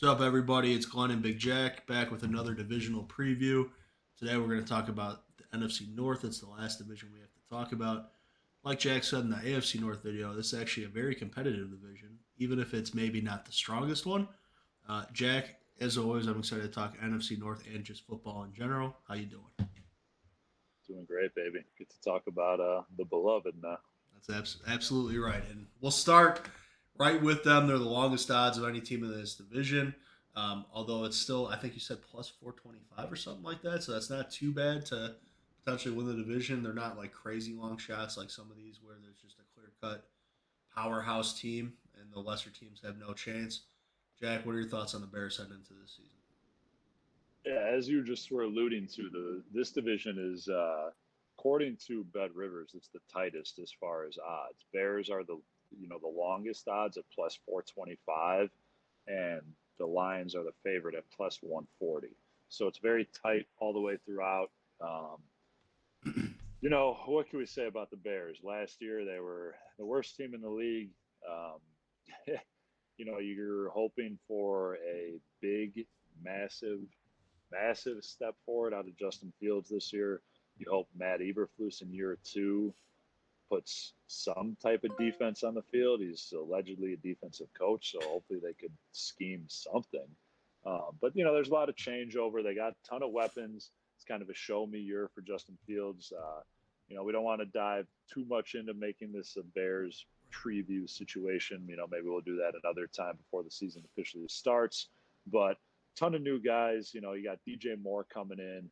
What's up, everybody? It's Glenn and Big Jack back with another divisional preview. Today, we're going to talk about the NFC North. It's the last division we have to talk about. Like Jack said in the AFC North video, this is actually a very competitive division, even if it's maybe not the strongest one. Jack, as always, I'm excited to talk NFC North and just football in general. How you doing? Doing great, baby. Get to talk about the beloved now. That's absolutely right. And we'll start right with them. They're the longest odds of any team in this division. Although it's still, I think you said plus 425 or something like that. So that's not too bad to potentially win the division. They're not like crazy long shots like some of these where there's just a clear cut powerhouse team and the lesser teams have no chance. Jack, what are your thoughts on the Bears heading into this season? Yeah, as you just were alluding to, the this division is according to Bet Rivers, it's the tightest as far as odds. Bears are the longest odds at plus 425, and the Lions are the favorite at plus 140. So it's very tight all the way throughout. Um, what can we say about the Bears? Last year they were the worst team in the league. Um, you're hoping for a big, massive step forward out of Justin Fields this year. You hope Matt Eberflus in year two puts some type of defense on the field. He's allegedly a defensive coach, so hopefully they could scheme something. But there's a lot of changeover. They got a ton of weapons. It's kind of a show me year for Justin Fields. We don't want to dive too much into making this a Bears preview situation. Maybe we'll do that another time before the season officially starts. But ton of new guys. You got DJ Moore coming in,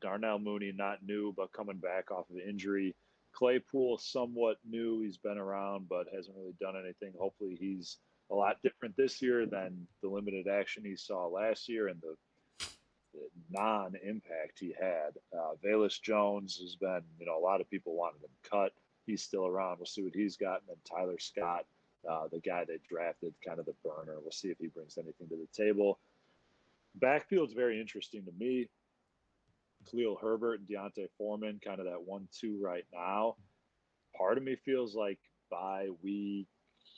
Darnell Mooney, not new, but coming back off of injury. Claypool, somewhat new. He's been around, but hasn't really done anything. Hopefully, he's a lot different this year than the limited action he saw last year and the non-impact he had. Valus Jones has been, a lot of people wanted him cut. He's still around. We'll see what he's got. And then Tyler Scott, the guy they drafted, kind of the burner. We'll see if he brings anything to the table. Backfield's very interesting to me. Khalil Herbert and Deontay Foreman, kind of that 1-2 right now. Part of me feels like by week,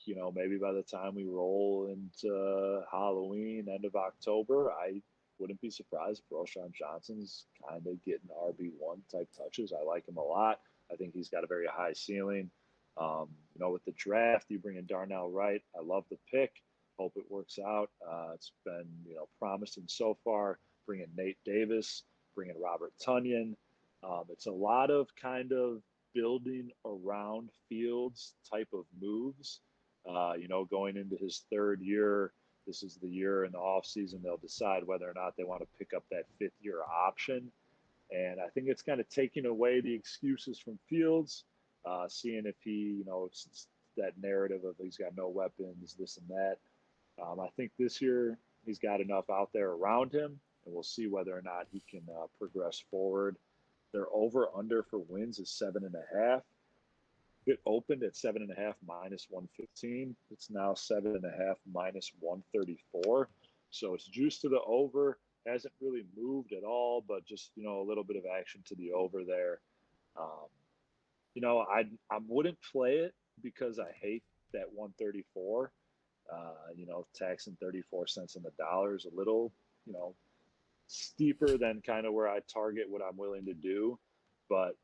maybe by the time we roll into Halloween, end of October, I wouldn't be surprised if Roshan Johnson's kind of getting RB1 type touches. I like him a lot. I think he's got a very high ceiling. With the draft, you bring in Darnell Wright. I love the pick. Hope it works out. It's been, promising so far. Bring in Nate Davis, bring in Robert Tunyon. It's a lot of kind of building around Fields type of moves. Going into his third year, this is the year in the offseason they'll decide whether or not they want to pick up that fifth year option. And I think it's kind of taking away the excuses from Fields, seeing if he, it's that narrative of he's got no weapons, this and that. I think this year he's got enough out there around him, and we'll see whether or not he can progress forward. Their over under for wins is 7.5. It opened at 7.5 minus 115. It's now 7.5 minus 134. So it's juiced to the over. Hasn't really moved at all, but just a little bit of action to the over there. Um, I wouldn't play it because I hate that 134. Taxing 34 cents on the dollar is a little, steeper than kind of where I target what I'm willing to do. But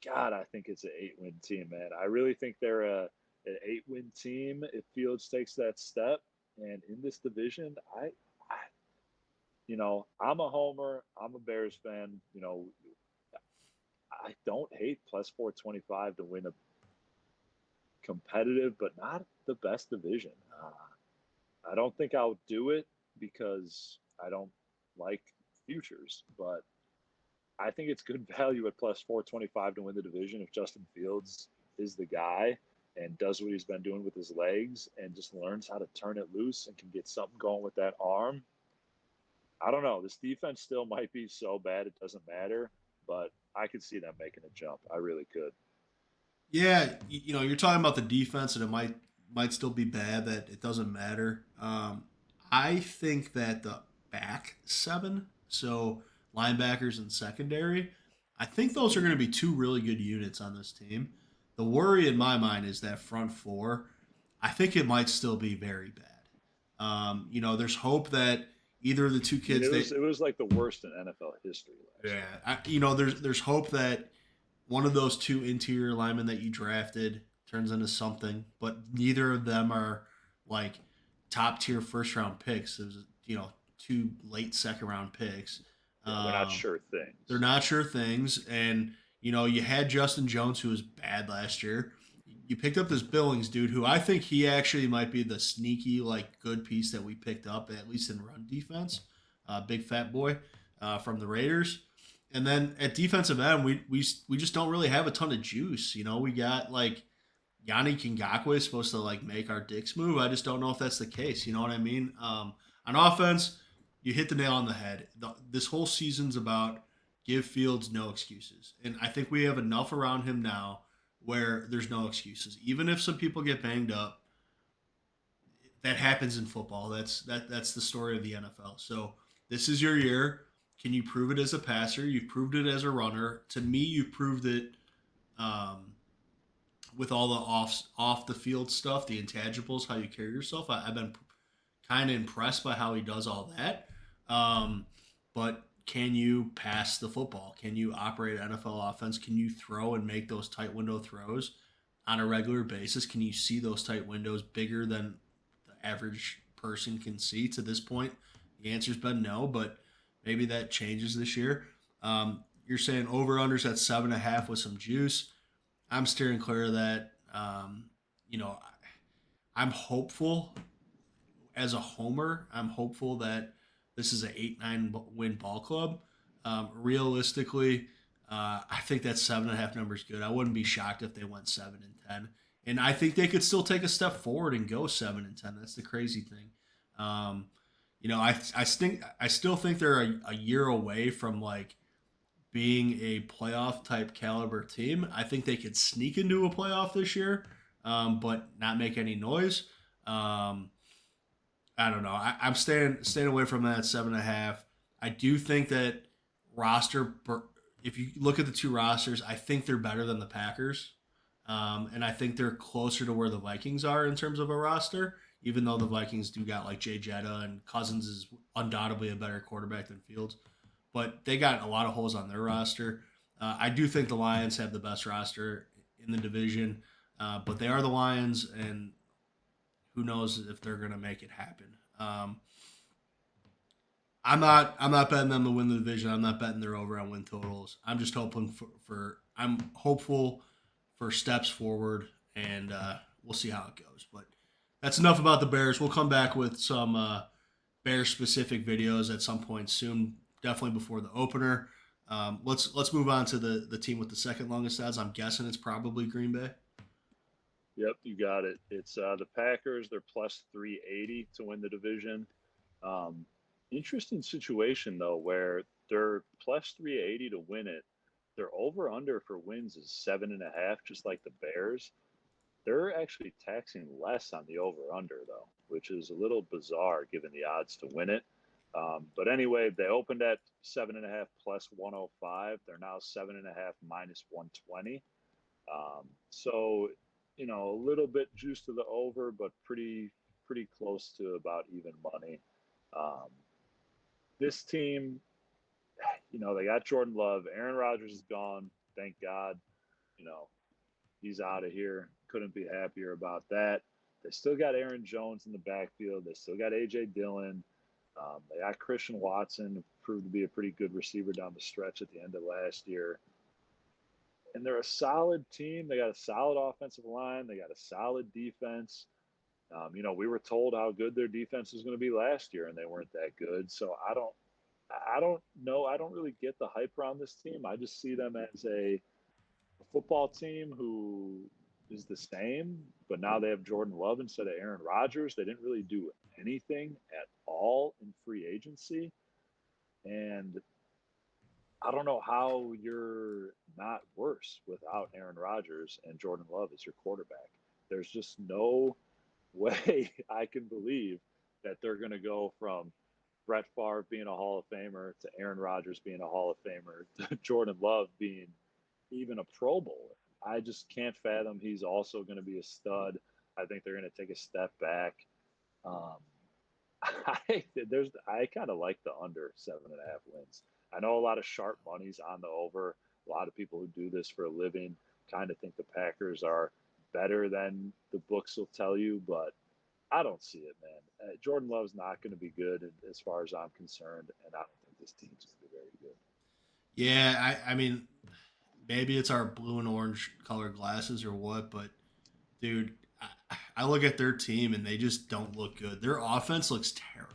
God, I think it's an 8-win team, man. I really think they're an 8-win team if Fields takes that step. And in this division, I'm a homer. I'm a Bears fan. I don't hate plus 425 to win a competitive, but not the best division. I don't think I'll do it because I don't like futures, but I think it's good value at plus 425 to win the division if Justin Fields is the guy and does what he's been doing with his legs and just learns how to turn it loose and can get something going with that arm. I don't know. This defense still might be so bad it doesn't matter, but I could see them making a jump. I really could. Yeah, you're talking about the defense, and it might still be bad that it doesn't matter. I think that the back seven, so linebackers and secondary, I think those are going to be two really good units on this team. The worry in my mind is that front four. I think it might still be very bad. There's hope that either of the two I mean, kids it that was it was like the worst in NFL history last yeah, year. there's hope that one of those two interior linemen that you drafted turns into something, but neither of them are like top tier first round picks. It was two late second round picks. Yeah, they're not Um, sure they're things. not sure things, and you had Justin Jones who was bad last year. You picked up this Billings dude who I think he actually might be the sneaky like good piece that we picked up at least in run defense. Big fat boy from the Raiders. And then at defensive end, we just don't really have a ton of juice. We got like Yanni Ngakwe is supposed to like make our dicks move. I just don't know if that's the case. You know what I mean? On offense, you hit the nail on the head. This whole season's about give Fields no excuses, and I think we have enough around him now where there's no excuses. Even if some people get banged up, that happens in football. That's the story of the NFL. So this is your year. Can you prove it as a passer? You've proved it as a runner. To me, you've proved it um, with all the off the field stuff, the intangibles, how you carry yourself. I've been kind of impressed by how he does all that. But can you pass the football? Can you operate NFL offense? Can you throw and make those tight window throws on a regular basis? Can you see those tight windows bigger than the average person can see to this point? The answer's been no, but maybe that changes this year. You're saying over unders at 7.5 with some juice. I'm steering clear of that. You know, I'm hopeful as a homer. I'm hopeful that this is an 8-9 win ball club. Realistically, I think that 7.5 number is good. I wouldn't be shocked if they went 7-10, and I think they could still take a step forward and go 7-10. That's the crazy thing. I still think they're a year away from like being a playoff type caliber team. I think they could sneak into a playoff this year, but not make any noise. Um, I don't know. I'm staying away from that 7.5. I do think that roster. If you look at the two rosters, I think they're better than the Packers, and I think they're closer to where the Vikings are in terms of a roster. Even though the Vikings do got like Jay Jetta and Cousins is undoubtedly a better quarterback than Fields, but they got a lot of holes on their roster. I do think the Lions have the best roster in the division, but they are the Lions, and who knows if they're going to make it happen. I'm not betting them to win the division. I'm not betting they're over on win totals. I'm just hoping I'm hopeful for steps forward, and we'll see how it goes. But that's enough about the Bears. We'll come back with some Bears specific videos at some point soon, definitely before the opener. Let's move on to the team with the second longest odds. I'm guessing it's probably Green Bay. Yep, you got it. It's the Packers. They're plus 380 to win the division. Um, Interesting situation though, where they're plus 380 to win it. Their over under for wins is 7.5, just like the Bears. They're actually taxing less on the over under though, which is a little bizarre given the odds to win it. But anyway, they opened at 7.5 plus 105. They're now 7.5 minus 120. So, a little bit juice to the over, but pretty close to about even money. Um, this team, they got Jordan Love. Aaron Rodgers is gone. Thank God. You know, he's out of here. Couldn't be happier about that. They still got Aaron Jones in the backfield. They still got A.J. Dillon. They got Christian Watson, who proved to be a pretty good receiver down the stretch at the end of last year. And they're a solid team. They got a solid offensive line. They got a solid defense. We were told how good their defense was going to be last year, and they weren't that good. So I don't know. I don't really get the hype around this team. I just see them as a football team who is the same, but now they have Jordan Love instead of Aaron Rodgers. They didn't really do anything at all in free agency, and I don't know how you're not worse without Aaron Rodgers and Jordan Love as your quarterback. There's just no way I can believe that they're going to go from Brett Favre being a Hall of Famer to Aaron Rodgers being a Hall of Famer to Jordan Love being even a Pro Bowler. I just can't fathom he's also going to be a stud. I think they're going to take a step back. Um, I kind of like the under 7.5 wins. I know a lot of sharp money's on the over. A lot of people who do this for a living kind of think the Packers are better than the books will tell you, but I don't see it, man. Jordan Love's not going to be good as far as I'm concerned, and I don't think this team's going to be very good. Yeah, I mean, maybe it's our blue and orange colored glasses or what, but dude, I look at their team and they just don't look good. Their offense looks terrible.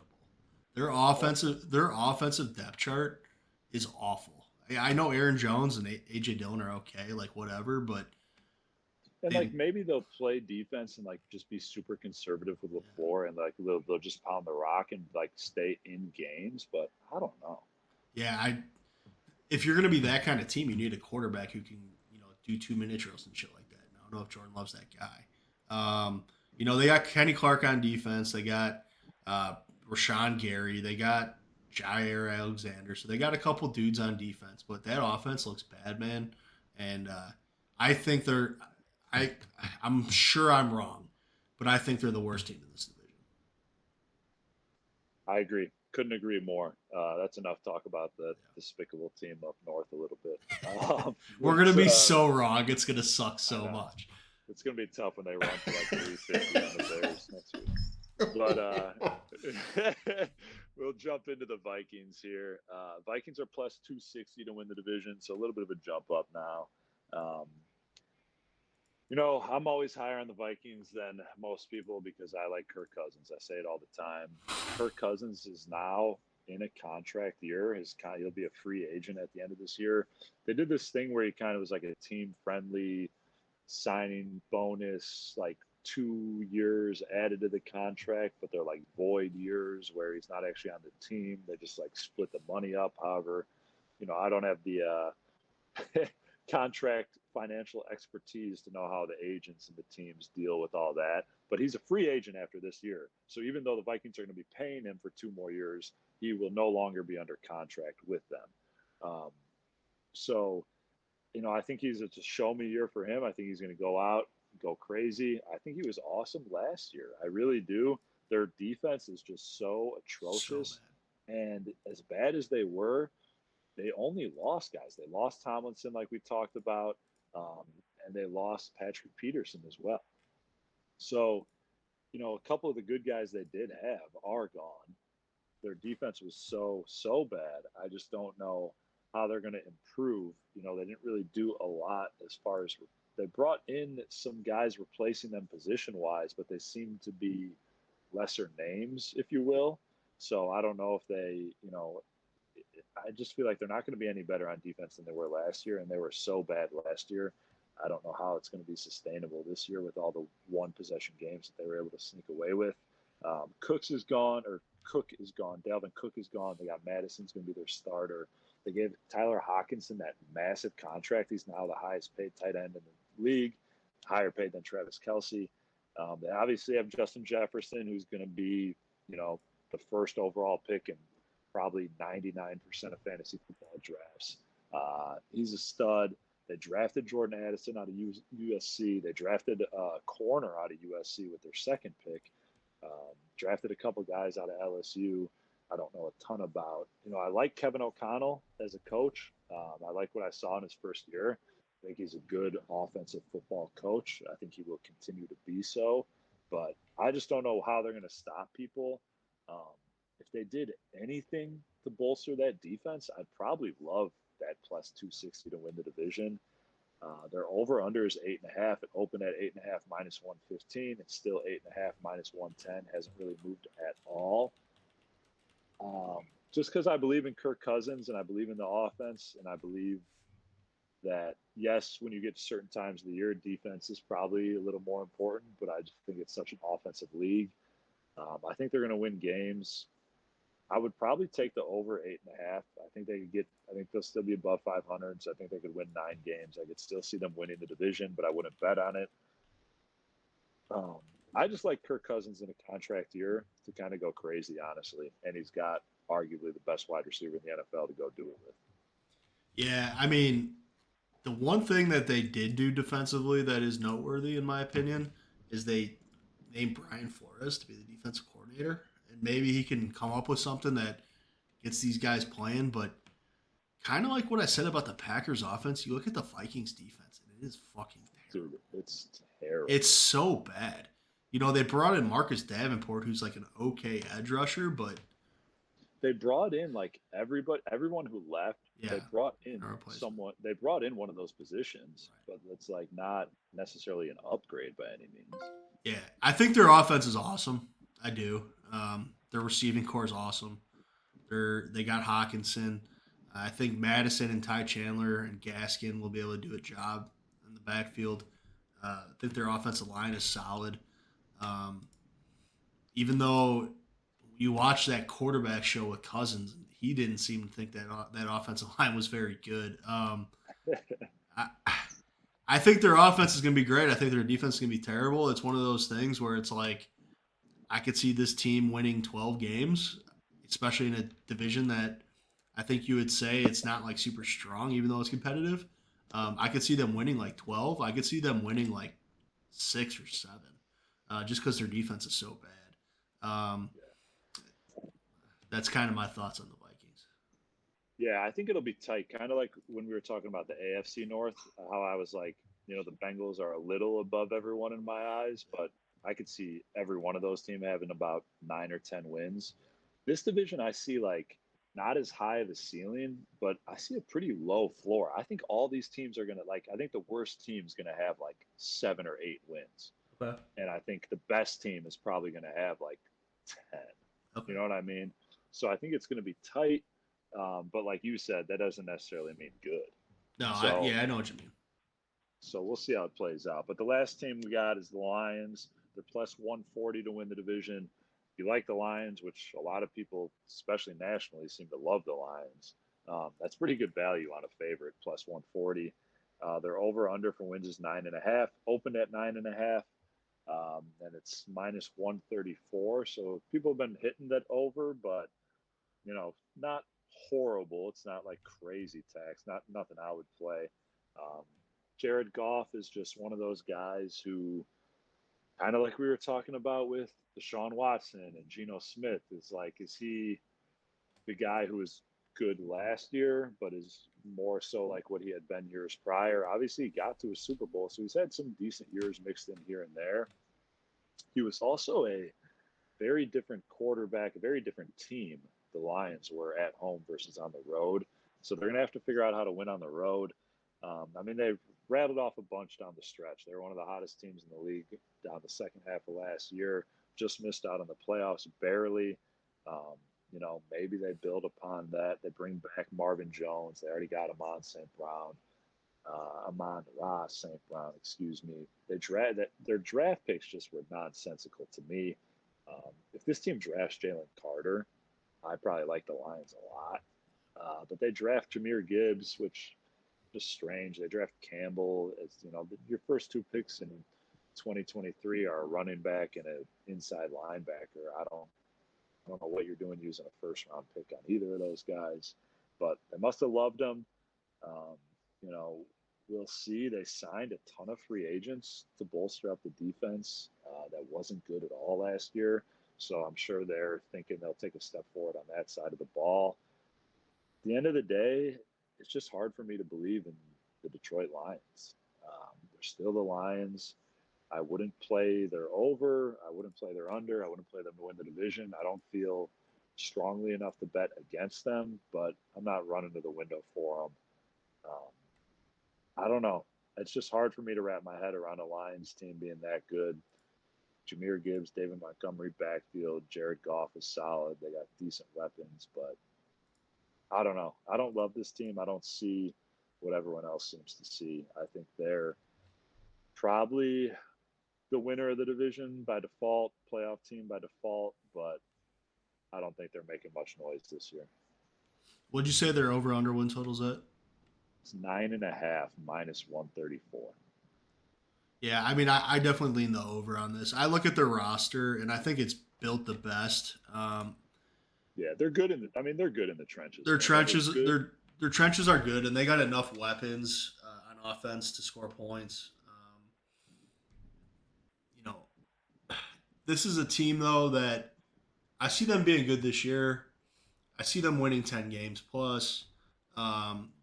Awful. Their offensive depth chart is awful. I know Aaron Jones and AJ Dillon are okay, like whatever, but And they like maybe they'll play defense and like just be super conservative with LaFleur and like they'll just pound the rock and like stay in games, but I don't know. yeah, I if you're gonna be that kind of team, you need a quarterback who can do 2 minute drills and shit like that. And I don't know if Jordan loves that guy. They got Kenny Clark on defense. They got Rashawn Gary. They got Jair Alexander. So they got a couple dudes on defense, but that offense looks bad, man. And I think they're. I I'm sure I'm wrong, but I think they're the worst team in this division. I agree. Couldn't agree more. That's enough talk about the despicable team up north a little bit. We're gonna Let's. be so wrong. It's gonna suck I so know much. it's gonna be tough when they run for like 350 on the Bears next week. But we'll jump into the Vikings here. Vikings are plus 260 to win the division, so a little bit of a jump up now. Um, I'm always higher on the Vikings than most people because I like Kirk Cousins. I say it all the time. Kirk Cousins is now in a contract year. He'll be a free agent at the end of this year. They did this thing where he kind of was like a team friendly signing bonus, like 2 years added to the contract, but they're like void years where he's not actually on the team. They just like split the money up. However, I don't have the contract financial expertise to know how the agents and the teams deal with all that. But he's a free agent after this year. So even though the Vikings are going to be paying him for 2 more years, he will no longer be under contract with them. Um, so, I think he's a show me year for him. I think he's going to go out, go crazy. I think he was awesome last year. I really do. Their defense is just so So atrocious. bad. And as bad as they were, they only lost guys. They lost Tomlinson, like we talked about, um, and they lost Patrick Peterson as well. So, a couple of the good guys they did have are gone. Their defense was so bad. I just don't know how they're going to improve. They didn't really do a lot as far as they brought in some guys replacing them position wise, but they seem to be lesser names, if you will. So I don't know if I just feel like they're not going to be any better on defense than they were last year, and they were so bad last year. I don't know how it's going to be sustainable this year with all the one possession games that they were able to sneak away with. Cooks is gone, or Cook is gone. Dalvin Cook is gone. They got Madison's going to be their starter. They gave Tyler Hawkinson that massive contract. He's now the highest paid tight end in the league, higher paid than Travis Kelce. They obviously have Justin Jefferson, who's going to be, the first overall pick in probably 99% of fantasy football drafts. He's a stud. They drafted Jordan Addison out of USC. They drafted a corner out of USC with their second pick. Drafted a couple guys out of LSU. I don't know a ton about. I like Kevin O'Connell as a coach. I like what I saw in his first year. I think he's a good offensive football coach. I think he will continue to be so. But I just don't know how they're going to stop people. Um, if they did anything to bolster that defense, I'd probably love that plus 260 to win the division. Their over under is 8.5. It opened at 8.5 minus 115. It's still 8.5 minus 110. Hasn't really moved at all. Just because I believe in Kirk Cousins and I believe in the offense, and I believe that yes, when you get to certain times of the year, defense is probably a little more important. But I just think it's such an offensive league. I think they're going to win games. I would probably take the over 8.5. I think they could get. I think they'll still be above 500. So I think they could win 9 games. I could still see them winning the division, but I wouldn't bet on it. Um, I just like Kirk Cousins in a contract year to kind of go crazy, honestly, and he's got arguably the best wide receiver in the NFL to go do it with. Yeah, I mean, the one thing that they did do defensively that is noteworthy, in my opinion, is they named Brian Flores to be the defensive coordinator. And maybe he can come up with something that gets these guys playing. But kind of like what I said about the Packers offense, you look at the Vikings defense, and it is fucking terrible. Dude, it's terrible. It's so bad. They brought in Marcus Davenport, who's like an okay edge rusher, but They brought in like everyone who left. yeah, They brought in no replacement. someone. They brought in one of those positions, Right. but it's like not necessarily an upgrade by any means. Yeah, I think their offense is awesome. I do. Their receiving core is awesome. They got Hawkinson. I think Madison and Ty Chandler and Gaskin will be able to do a job in the backfield. I think their offensive line is solid. Um, even though you watch that quarterback show with Cousins, he didn't seem to think that offensive line was very good. I, I think their offense is going to be great. I think their defense is going to be terrible. It's one of those things where it's like I could see this team winning 12 games, especially in a division that I think you would say it's not like super strong, even though it's competitive. I could see them winning like 12. I could see them winning like 6 or 7, just because their defense is so bad. That's kind of my thoughts on the Vikings. Yeah, I think it'll be tight. Kind of like when we were talking about the AFC North, how I was like, the Bengals are a little above everyone in my eyes, but I could see every one of those teams having about 9 or 10 wins. This division, I see like not as high of a ceiling, but I see a pretty low floor. I think all these teams are gonna like. I think the worst team's gonna have like 7 or 8 wins, Okay. and I think the best team is probably gonna have like 10. Okay. You know what I mean? So I think it's gonna be tight. But like you said, that doesn't necessarily mean good. No, So I know what you mean. we'll see how it plays out. But the last team we got is the Lions. They're plus 140 to win the division. If you like the Lions, which a lot of people, especially nationally, seem to love the Lions, that's pretty good value on a favorite, plus 140. Their over under for wins is 9.5, opened at 9.5, and it's minus 134. So people have been hitting that over, but not horrible. It's not like crazy tax. Not nothing I would play. Um, Jared Goff is just one of those guys who, kind of like we were talking about with Deshaun Watson and Geno Smith, is he the guy who was good last year, but is more so like what he had been years prior? Obviously, he got to a Super Bowl, so he's had some decent years mixed in here and there. He was also a very different quarterback, a very different team. The Lions were at home versus on the road. So they're going to have to figure out how to win on the road. They rattled off a bunch down the stretch. They were one of the hottest teams in the league down the second half of last year. Just missed out on the playoffs barely. Maybe they build upon that. They bring back Marvin Jones. They already got Amon Ross St. Brown, excuse me. Their draft picks just were nonsensical to me. If this team drafts Jalen Carter, I probably like the Lions a lot. But they draft Jameer Gibbs, which is just strange. They draft Campbell. Your first 2 picks in 2023 are a running back and an inside linebacker. I don't know what you're doing using a first round pick on either of those guys, but they must have loved them. Um, you know, we'll see. They signed a ton of free agents to bolster up the defense that wasn't good at all last year. So I'm sure they're thinking they'll take a step forward on that side of the ball. At the end of the day, it's just hard for me to believe in the Detroit Lions. They're still the Lions. I wouldn't play their over. I wouldn't play their under. I wouldn't play them to win the division. I don't feel strongly enough to bet against them, but I'm not running to the window for them. I don't know. It's just hard for me to wrap my head around a Lions team being that good. Jameer Gibbs, David Montgomery backfield, Jared Goff is solid. They got decent weapons, but I don't know. I don't love this team. I don't see what everyone else seems to see. I think they're probably the winner of the division by default, playoff team by default, but I don't think they're making much noise this year. What'd you say their over under win totals at? It's 9.5 minus 134. Yeah, I definitely lean the over on this. I look at their roster and I think it's built the best. Yeah, they're good they're good in the trenches. Their Man. That was trenches, good. their trenches are good, and they got enough weapons on offense to score points. You know, this is a team though that I see them being good this year. I see them winning 10 games plus,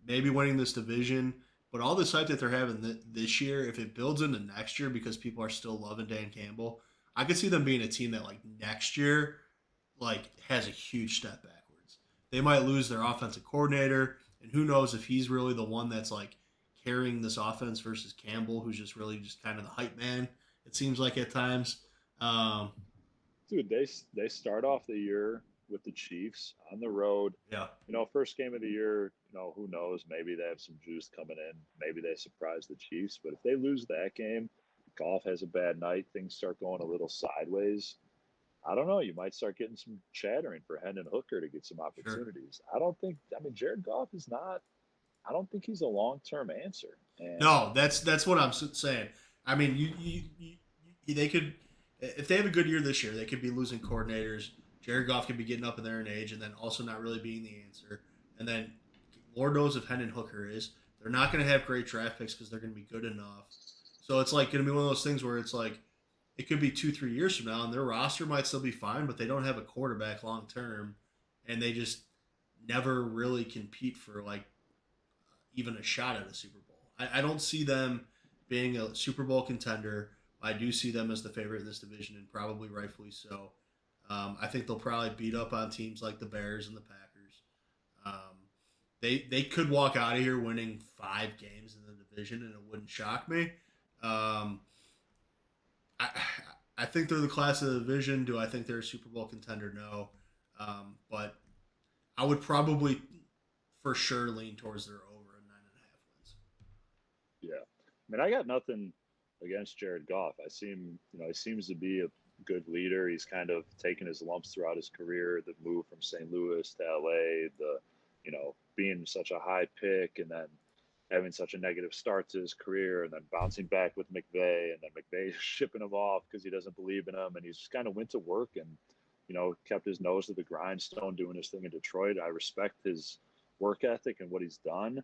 maybe winning this division. But all the hype that they're having this year, if it builds into next year because people are still loving Dan Campbell, I could see them being a team that like next year like has a huge step backwards. They might lose their offensive coordinator, and who knows if he's really the one that's like carrying this offense versus Campbell, who's just really just kind of the hype man. It seems like at times. Um, Dude, they start off the year with the Chiefs on the road. yeah, First game of the year, who knows? Maybe they have some juice coming in. Maybe they surprise the Chiefs. But if they lose that game, Golf has a bad night, things start going a little sideways. I don't know. You might start getting some chattering for Hendon Hooker to get some sure. opportunities. I mean, Jared Goff is not, I don't think he's a long term answer. And No, that's what I'm saying. I mean, they could if they have a good year this year, they could be losing coordinators. Jared Goff could be getting up in there in age, and then also not really being the answer. And then Lord knows if Hendon Hooker is. They're not going to have great draft picks because they're going to be good enough. So it's like going to be one of those things where it's like it could be 2-3 years from now, and their roster might still be fine, but they don't have a quarterback long term, and they just never really compete for like even a shot at a Super Bowl. I don't see them being a Super Bowl contender. I do see them as the favorite in this division, and probably rightfully so. I think they'll probably beat up on teams like the Bears and the Packers. They could walk out of here winning 5 games in the division, and it wouldn't shock me. Um, I I think they're the class of the division. Do I think they're a Super Bowl contender? No. But I would probably for sure lean towards their over at 9.5 wins. yeah, I mean, I got nothing against Jared Goff. I see him, he seems to be a good leader. He's kind of taken his lumps throughout his career. The move from St. Louis to LA, being such a high pick and then having such a negative start to his career and then bouncing back with McVay and then McVay shipping him off because he doesn't believe in him. And he's just kind of went to work and, kept his nose to the grindstone doing his thing in Detroit. I respect his work ethic and what he's done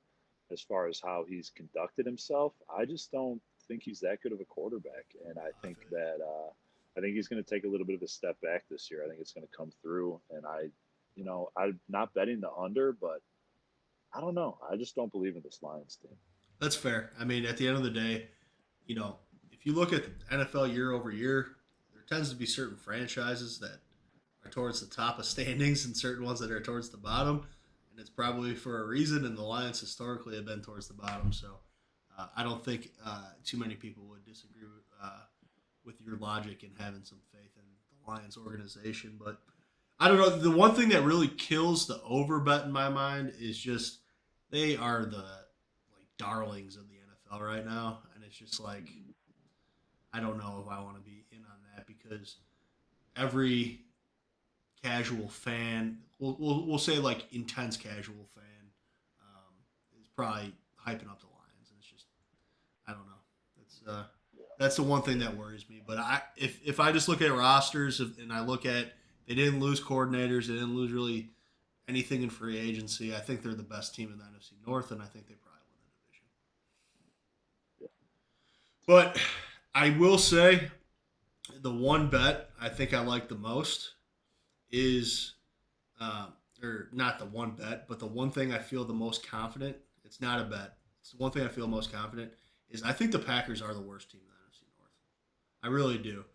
as far as how he's conducted himself. I just don't think he's that good of a quarterback. And I think that, I think he's going to take a little bit of a step back this year. I think it's going to come through. And I'm not betting the under, but I don't know. I just don't believe in this Lions team. That's fair. I mean, at the end of the day, if you look at NFL year over year, there tends to be certain franchises that are towards the top of standings and certain ones that are towards the bottom. And it's probably for a reason. And the Lions historically have been towards the bottom. So I don't think too many people would disagree with your logic and having some faith in the Lions organization. But I don't know. The one thing that really kills the over bet in my mind is just they are the like darlings of the NFL right now, and it's just like I don't know if I want to be in on that because every casual fan, we'll say like intense casual fan, is probably hyping up the Lions, and it's just I don't know. That's the one thing that worries me. But if I just look at rosters and I look at they didn't lose coordinators, they didn't lose really anything in free agency. I think they're the best team in the NFC North, and I think they probably win the division. But I will say the one bet I think I like the most is, or not the one bet, but the one thing I feel the most confident. It's not a bet. It's the one thing I feel most confident is I think the Packers are the worst team in the NFC North. I really do.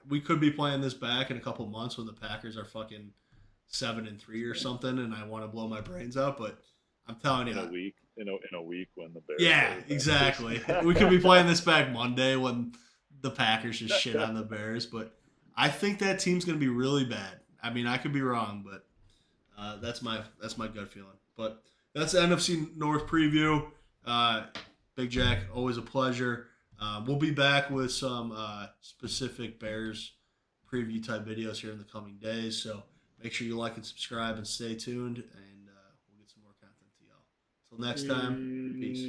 We could be playing this back in a couple months when the Packers are fucking 7-3 or something, and I want to blow my brains out. But I'm telling you, in a week when the Bears. yeah, exactly. We could be playing this back Monday when the Packers just shit on the Bears. But I think that team's going to be really bad. I mean, I could be wrong, but that's my gut feeling. But that's the NFC North preview. Big Jack, always a pleasure. We'll be back with some specific Bears preview type videos here in the coming days. So make sure you like and subscribe and stay tuned, and we'll get some more content to y'all. Until next time, peace.